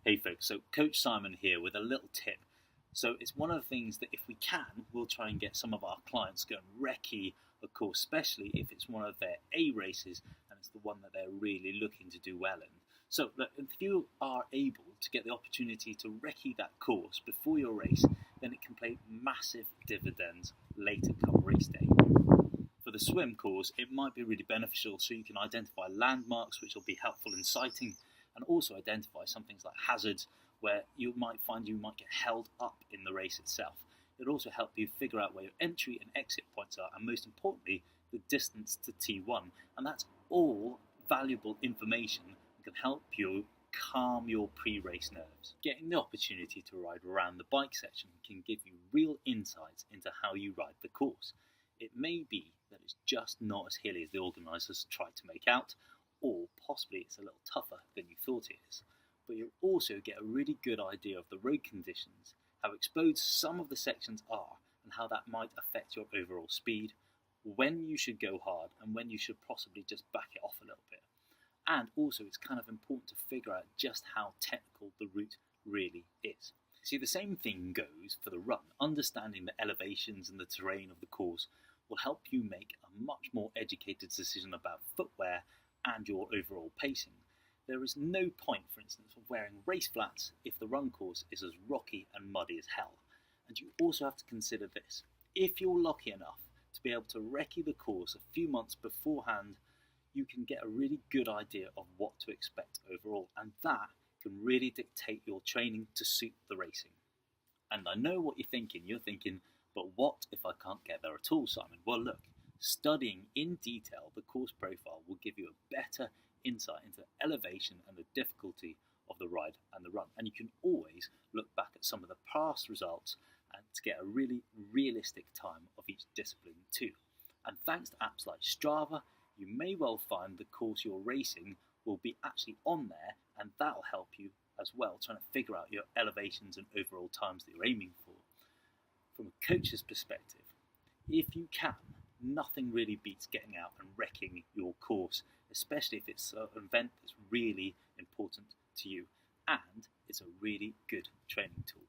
Hey folks, so Coach Simon here with a little tip. So it's one of the things that if we can, we'll try and get some of our clients going recce a course, especially if it's one of their A races and it's the one that they're really looking to do well in. So look, if you are able to get the opportunity to recce that course before your race, then it can pay massive dividends later come race day. For the swim course, it might be really beneficial so you can identify landmarks which will be helpful in sighting, and also identify some things like hazards where you might get held up in the race itself. It'll also help you figure out where your entry and exit points are, and most importantly, the distance to T1. And that's all valuable information that can help you calm your pre-race nerves. Getting the opportunity to ride around the bike section can give you real insights into how you ride the course. It may be that it's just not as hilly as the organisers tried to make out, or possibly it's a little tougher than you thought it is. But you'll also get a really good idea of the road conditions, how exposed some of the sections are, and how that might affect your overall speed, when you should go hard, and when you should possibly just back it off a little bit. And also it's kind of important to figure out just how technical the route really is. See, the same thing goes for the run. Understanding the elevations and the terrain of the course will help you make a much more educated decision about footwear and your overall pacing. There is no point, for instance, of wearing race flats if the run course is as rocky and muddy as hell. And you also have to consider this. If you're lucky enough to be able to recce the course a few months beforehand, you can get a really good idea of what to expect overall, and that can really dictate your training to suit the racing. And I know what you're thinking. You're thinking, but what if I can't get there at all, Simon? Well, look, studying in detail the course profile will give you a better insight into the elevation and the difficulty of the ride and the run. And you can always look back at some of the past results and to get a really realistic time of each discipline too. And thanks to apps like Strava, you may well find the course you're racing will be actually on there, and that'll help you as well, trying to figure out your elevations and overall times that you're aiming for. From a coach's perspective, if you can, nothing really beats getting out and wrecking your course, especially if it's an event that's really important to you, and it's a really good training tool.